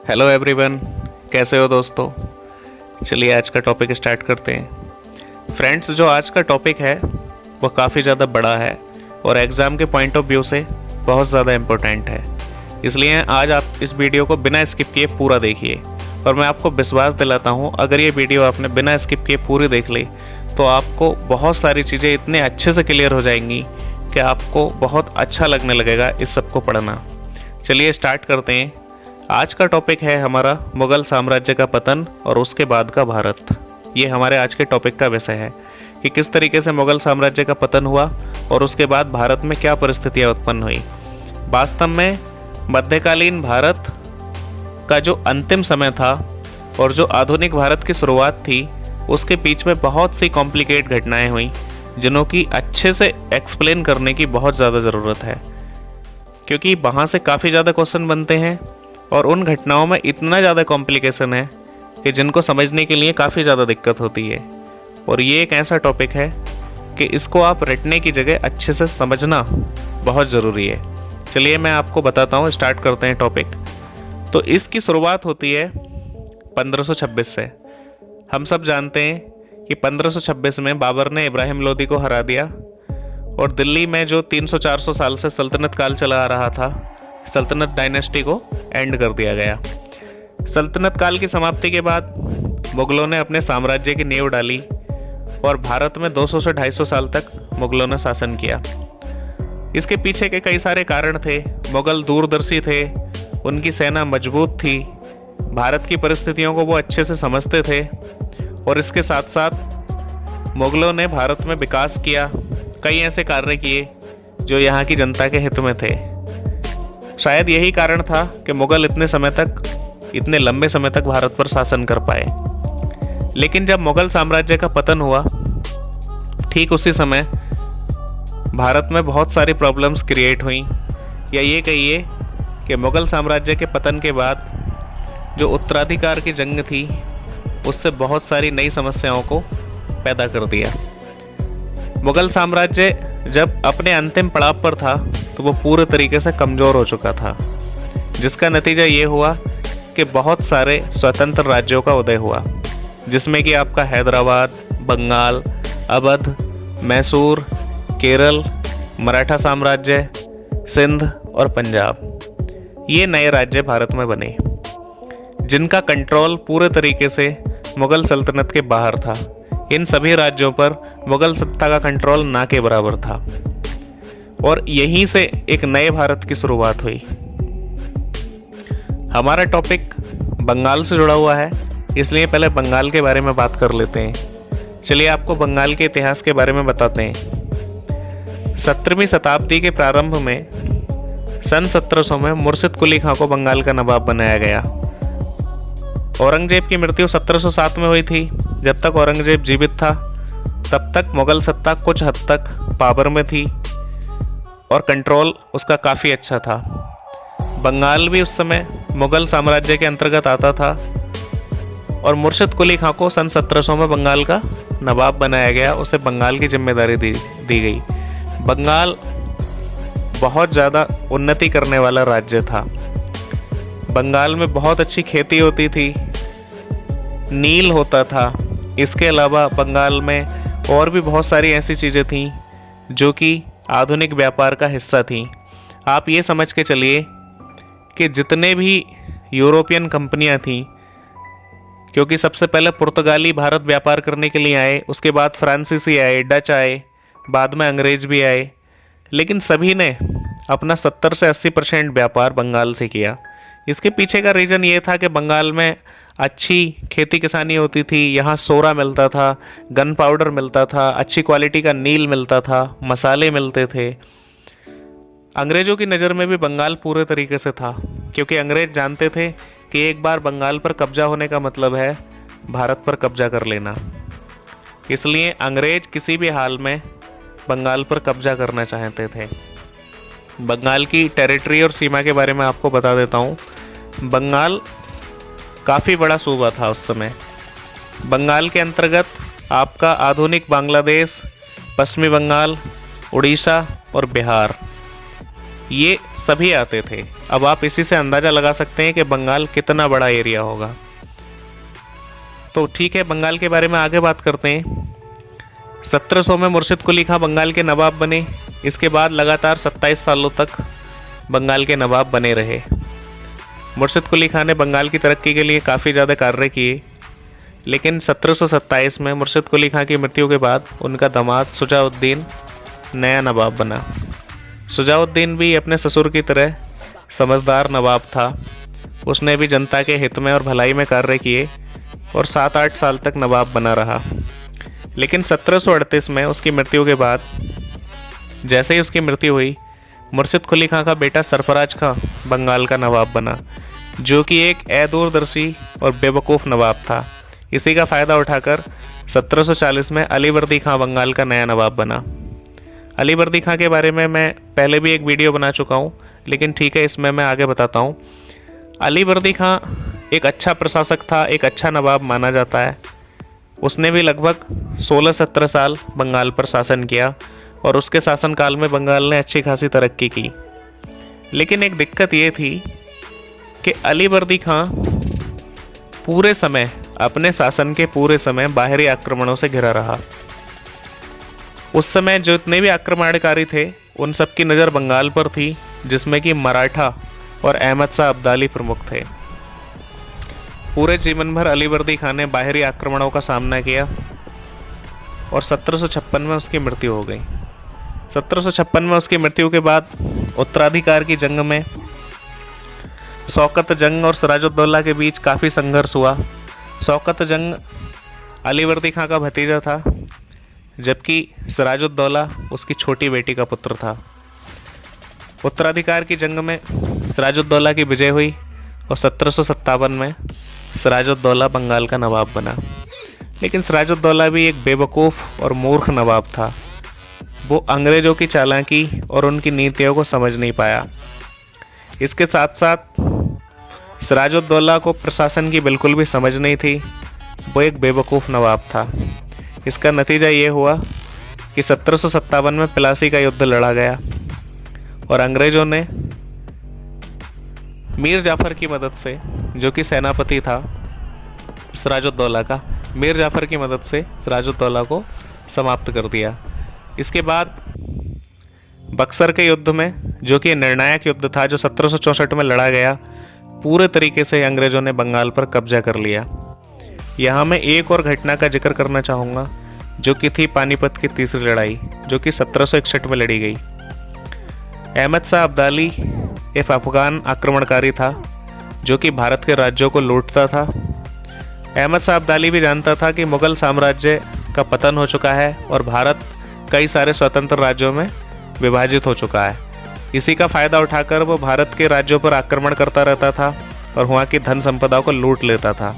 Hello everyone, कैसे हो दोस्तों। चलिए आज का टॉपिक स्टार्ट करते हैं। फ्रेंड्स, जो आज का टॉपिक है वो काफ़ी ज़्यादा बड़ा है और एग्ज़ाम के पॉइंट ऑफ व्यू से बहुत ज़्यादा इम्पोर्टेंट है। इसलिए आज आप इस वीडियो को बिना स्किप किए पूरा देखिए और मैं आपको विश्वास दिलाता हूँ, अगर ये वीडियो आपने बिना स्किप किए पूरी देख ली तो आपको बहुत सारी चीज़ें इतने अच्छे से क्लियर हो जाएंगी कि आपको बहुत अच्छा लगने लगेगा इस सब को पढ़ना। चलिए स्टार्ट करते हैं। आज का टॉपिक है हमारा मुग़ल साम्राज्य का पतन और उसके बाद का भारत। ये हमारे आज के टॉपिक का विषय है कि किस तरीके से मुग़ल साम्राज्य का पतन हुआ और उसके बाद भारत में क्या परिस्थितियाँ उत्पन्न हुई। वास्तव में मध्यकालीन भारत का जो अंतिम समय था और जो आधुनिक भारत की शुरुआत थी, उसके बीच में बहुत सी कॉम्प्लिकेट घटनाएं हुई जिन्हों की अच्छे से एक्सप्लेन करने की बहुत ज़्यादा ज़रूरत है, क्योंकि वहाँ से काफ़ी ज़्यादा क्वेश्चन बनते हैं और उन घटनाओं में इतना ज़्यादा कॉम्प्लिकेशन है कि जिनको समझने के लिए काफ़ी ज़्यादा दिक्कत होती है। और ये एक ऐसा टॉपिक है कि इसको आप रटने की जगह अच्छे से समझना बहुत ज़रूरी है। चलिए मैं आपको बताता हूँ, स्टार्ट करते हैं टॉपिक। तो इसकी शुरुआत होती है 1526 से। हम सब जानते हैं कि 1526 में बाबर ने इब्राहिम लोदी को हरा दिया और दिल्ली में जो 300-400 साल से सल्तनत काल चला आ रहा था, सल्तनत डायनेस्टी को एंड कर दिया गया। सल्तनत काल की समाप्ति के बाद मुग़लों ने अपने साम्राज्य की नींव डाली और भारत में 200 से 250 साल तक मुग़लों ने शासन किया। इसके पीछे के कई सारे कारण थे। मुग़ल दूरदर्शी थे, उनकी सेना मजबूत थी, भारत की परिस्थितियों को वो अच्छे से समझते थे और इसके साथ साथ मुग़लों ने भारत में विकास किया, कई ऐसे कार्य किए जो यहाँ की जनता के हित में थे। शायद यही कारण था कि मुग़ल इतने लंबे समय तक भारत पर शासन कर पाए। लेकिन जब मुग़ल साम्राज्य का पतन हुआ, ठीक उसी समय भारत में बहुत सारी प्रॉब्लम्स क्रिएट हुई, या ये कहिए कि मुग़ल साम्राज्य के पतन के बाद जो उत्तराधिकार की जंग थी उससे बहुत सारी नई समस्याओं को पैदा कर दिया। मुग़ल साम्राज्य जब अपने अंतिम पड़ाव पर था तो वो पूरे तरीके से कमज़ोर हो चुका था, जिसका नतीजा ये हुआ कि बहुत सारे स्वतंत्र राज्यों का उदय हुआ, जिसमें कि आपका हैदराबाद, बंगाल, अवध, मैसूर, केरल, मराठा साम्राज्य, सिंध और पंजाब, ये नए राज्य भारत में बने, जिनका कंट्रोल पूरे तरीके से मुग़ल सल्तनत के बाहर था। इन सभी राज्यों पर मुग़ल सत्ता का कंट्रोल ना के बराबर था और यहीं से एक नए भारत की शुरुआत हुई। हमारा टॉपिक बंगाल से जुड़ा हुआ है, इसलिए पहले बंगाल के बारे में बात कर लेते हैं। चलिए आपको बंगाल के इतिहास के बारे में बताते हैं। 17वीं शताब्दी के प्रारंभ में सन 1700 में मुर्शिद कुली खां को बंगाल का नवाब बनाया गया। औरंगजेब की मृत्यु 1707 में हुई थी। जब तक औरंगजेब जीवित था तब तक मुग़ल सत्ता कुछ हद तक पावर में थी और कंट्रोल उसका काफ़ी अच्छा था। बंगाल भी उस समय मुग़ल साम्राज्य के अंतर्गत आता था और मुर्शिद कुली खां को सन 1700 में बंगाल का नवाब बनाया गया। उसे बंगाल की जिम्मेदारी दी गई। बंगाल बहुत ज़्यादा उन्नति करने वाला राज्य था। बंगाल में बहुत अच्छी खेती होती थी, नील होता था। इसके अलावा बंगाल में और भी बहुत सारी ऐसी चीज़ें थीं जो कि आधुनिक व्यापार का हिस्सा थीं। आप ये समझ के चलिए कि जितने भी यूरोपियन कंपनियां थीं, क्योंकि सबसे पहले पुर्तगाली भारत व्यापार करने के लिए आए, उसके बाद फ्रांसीसी आए, डच आए, बाद में अंग्रेज भी आए, लेकिन सभी ने अपना 70 से 80% व्यापार बंगाल से किया। इसके पीछे का रीज़न ये था कि बंगाल में अच्छी खेती किसानी होती थी, यहाँ सोरा मिलता था, गन पाउडर मिलता था, अच्छी क्वालिटी का नील मिलता था, मसाले मिलते थे। अंग्रेज़ों की नज़र में भी बंगाल पूरे तरीके से था, क्योंकि अंग्रेज़ जानते थे कि एक बार बंगाल पर कब्जा होने का मतलब है भारत पर कब्जा कर लेना। इसलिए अंग्रेज़ किसी भी हाल में बंगाल पर कब्जा करना चाहते थे। बंगाल की टेरिटरी और सीमा के बारे में आपको बता देता हूँ। बंगाल काफ़ी बड़ा सूबा था उस समय। बंगाल के अंतर्गत आपका आधुनिक बांग्लादेश, पश्चिमी बंगाल, उड़ीसा और बिहार, ये सभी आते थे। अब आप इसी से अंदाज़ा लगा सकते हैं कि बंगाल कितना बड़ा एरिया होगा। तो ठीक है, बंगाल के बारे में आगे बात करते हैं। 1700 में मुर्शिद कुली खां बंगाल के नवाब बने। इसके बाद लगातार 27 सालों तक बंगाल के नवाब बने रहे। मुर्शिद कुली खां ने बंगाल की तरक्की के लिए काफ़ी ज़्यादा कार्य किए, लेकिन 1727 में मुर्शिद कुली खां की मृत्यु के बाद उनका दामाद शुजाउद्दीन नया नवाब बना। शुजाउद्दीन भी अपने ससुर की तरह समझदार नवाब था। उसने भी जनता के हित में और भलाई में कार्य किए और 7-8 साल तक नवाब बना रहा। लेकिन 1738 में उसकी मृत्यु के बाद, जैसे ही उसकी मृत्यु हुई, मुर्शिद कुली खां का बेटा सरफराज खां बंगाल का नवाब बना, जो कि एक अदूरदर्शी और बेवकूफ़ नवाब था। इसी का फ़ायदा उठाकर 1740 में अलीवर्दी खां बंगाल का नया नवाब बना। अलीवर्दी खां के बारे में मैं पहले भी एक वीडियो बना चुका हूँ, लेकिन ठीक है, इसमें मैं आगे बताता हूँ। अलीवर्दी खां एक अच्छा प्रशासक था, एक अच्छा नवाब माना जाता है। उसने भी लगभग 16-17 साल बंगाल पर शासन किया और उसके शासनकाल में बंगाल ने अच्छी खासी तरक्की की। लेकिन एक दिक्कत ये थी कि अलीवर्दी खां पूरे समय, अपने शासन के पूरे समय बाहरी आक्रमणों से घिरा रहा। उस समय जितने भी आक्रमणकारी थे, उन सब की नज़र बंगाल पर थी, जिसमें कि मराठा और अहमद शाह अब्दाली प्रमुख थे। पूरे जीवन भर अलीवर्दी खां ने बाहरी आक्रमणों का सामना किया और 1756 में उसकी मृत्यु हो गई। 1756 में उसकी मृत्यु के बाद उत्तराधिकार की जंग में शौकत जंग और सिराजुद्दौला के बीच काफ़ी संघर्ष हुआ। शौकत जंग अलीवर्दी खां का भतीजा था, जबकि सिराजुद्दौला उसकी छोटी बेटी का पुत्र था। उत्तराधिकार की जंग में सिराजुद्दौला की विजय हुई और 1757 में सिराजुद्दौला बंगाल का नवाब बना। लेकिन सिराजुद्दौला भी एक बेवकूफ़ और मूर्ख नवाब था। वो अंग्रेज़ों की चालाकी और उनकी नीतियों को समझ नहीं पाया। इसके साथ साथ सिराजुद्दौला को प्रशासन की बिल्कुल भी समझ नहीं थी। वो एक बेवकूफ़ नवाब था। इसका नतीजा ये हुआ कि 1757 में प्लासी का युद्ध लड़ा गया और अंग्रेज़ों ने मीर जाफ़र की मदद से, जो कि सेनापति था सिराजुद्दौला का, मीर जाफ़र की मदद से सिराजुद्दौला को समाप्त कर दिया। इसके बाद बक्सर के युद्ध में, जो कि निर्णायक युद्ध था, जो 1764 में लड़ा गया, पूरे तरीके से अंग्रेज़ों ने बंगाल पर कब्जा कर लिया। यहाँ मैं एक और घटना का जिक्र करना चाहूँगा, जो कि थी पानीपत की तीसरी लड़ाई, जो कि 1761 में लड़ी गई। अहमद शाह अब्दाली एक अफगान आक्रमणकारी था, जो कि भारत के राज्यों को लूटता था। अहमद शाह अब्दाली भी जानता था कि मुग़ल साम्राज्य का पतन हो चुका है और भारत कई सारे स्वतंत्र राज्यों में विभाजित हो चुका है। इसी का फ़ायदा उठाकर वो भारत के राज्यों पर आक्रमण करता रहता था और वहाँ की धन संपदा को लूट लेता था।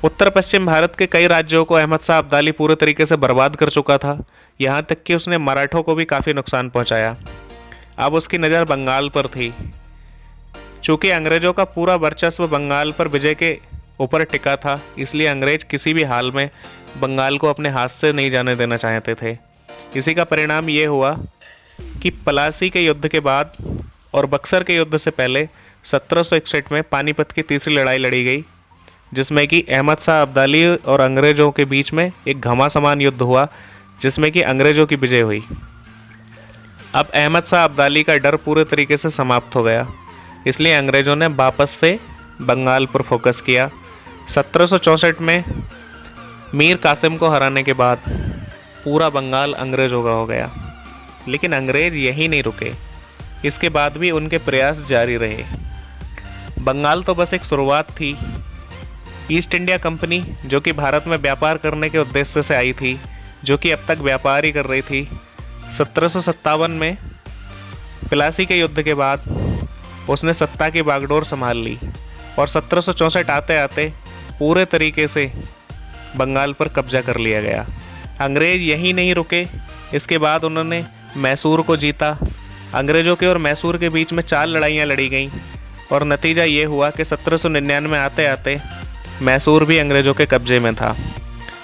उत्तर पश्चिम भारत के कई राज्यों को अहमद शाह अब्दाली पूरे तरीके से बर्बाद कर चुका था, यहाँ तक कि उसने मराठों को भी काफ़ी नुकसान पहुँचाया। अब उसकी नज़र बंगाल पर थी। चूँकि अंग्रेज़ों का पूरा वर्चस्व बंगाल पर विजय के ऊपर टिका था, इसलिए अंग्रेज किसी भी हाल में बंगाल को अपने हाथ से नहीं जाने देना चाहते थे। इसी का परिणाम ये हुआ कि प्लासी के युद्ध के बाद और बक्सर के युद्ध से पहले 1761 में पानीपत की तीसरी लड़ाई लड़ी गई, जिसमें कि अहमद शाह अब्दाली और अंग्रेज़ों के बीच में एक घमासान युद्ध हुआ, जिसमें कि अंग्रेज़ों की विजय हुई। अब अहमद शाह अब्दाली का डर पूरे तरीके से समाप्त हो गया, इसलिए अंग्रेज़ों ने वापस से बंगाल पर फोकस किया। 1764 में मीर कासिम को हराने के बाद पूरा बंगाल अंग्रेज़ों का हो गया। लेकिन अंग्रेज़ यहीं नहीं रुके, इसके बाद भी उनके प्रयास जारी रहे। बंगाल तो बस एक शुरुआत थी। ईस्ट इंडिया कंपनी, जो कि भारत में व्यापार करने के उद्देश्य से आई थी, जो कि अब तक व्यापार ही कर रही थी, 1757 में प्लासी के युद्ध के बाद उसने सत्ता की बागडोर संभाल ली और 1764 आते आते पूरे तरीके से बंगाल पर कब्जा कर लिया गया। अंग्रेज़ यहीं नहीं रुके, इसके बाद उन्होंने मैसूर को जीता। अंग्रेज़ों के और मैसूर के बीच में 4 लड़ाइयाँ लड़ी गईं और नतीजा ये हुआ कि 1799 आते आते मैसूर भी अंग्रेज़ों के कब्जे में था।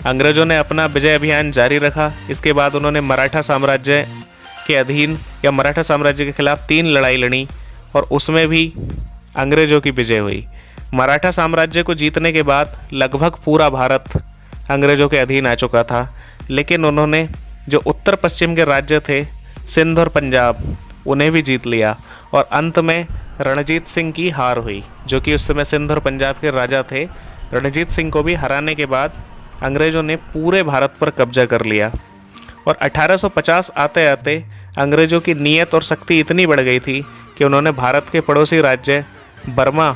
अंग्रेज़ों ने अपना विजय अभियान जारी रखा। इसके बाद उन्होंने मराठा साम्राज्य के अधीन या मराठा साम्राज्य के खिलाफ 3 लड़ाई लड़ी और उसमें भी अंग्रेज़ों की विजय हुई। मराठा साम्राज्य को जीतने के बाद लगभग पूरा भारत अंग्रेज़ों के अधीन आ चुका था, लेकिन उन्होंने जो उत्तर पश्चिम के राज्य थे, सिंध और पंजाब, उन्हें भी जीत लिया और अंत में रणजीत सिंह की हार हुई, जो कि उस समय सिंध और पंजाब के राजा थे। रणजीत सिंह को भी हराने के बाद अंग्रेज़ों ने पूरे भारत पर कब्जा कर लिया और 1850 आते आते अंग्रेज़ों की नीयत और शक्ति इतनी बढ़ गई थी कि उन्होंने भारत के पड़ोसी राज्य बर्मा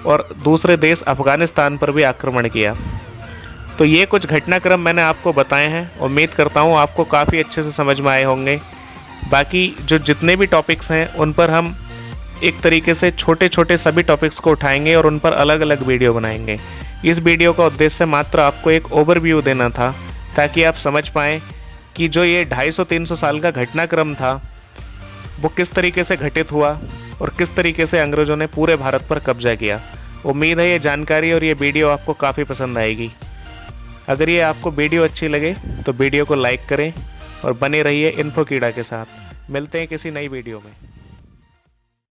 और दूसरे देश अफ़गानिस्तान पर भी आक्रमण किया। तो ये कुछ घटनाक्रम मैंने आपको बताए हैं। उम्मीद करता हूँ आपको काफ़ी अच्छे से समझ में आए होंगे। बाकी जो जितने भी टॉपिक्स हैं उन पर हम एक तरीके से छोटे छोटे सभी टॉपिक्स को उठाएंगे और उन पर अलग अलग वीडियो बनाएंगे। इस वीडियो का उद्देश्य मात्र आपको एक ओवरव्यू देना था, ताकि आप समझ पाएँ कि जो ये 250-300 साल का घटनाक्रम था वो किस तरीके से घटित हुआ और किस तरीके से अंग्रेज़ों ने पूरे भारत पर कब्जा किया। उम्मीद है ये जानकारी और ये वीडियो आपको काफ़ी पसंद आएगी। अगर ये आपको वीडियो अच्छी लगे तो वीडियो को लाइक करें और बने रहिए इन्फो कीड़ा के साथ। मिलते हैं किसी नई वीडियो में।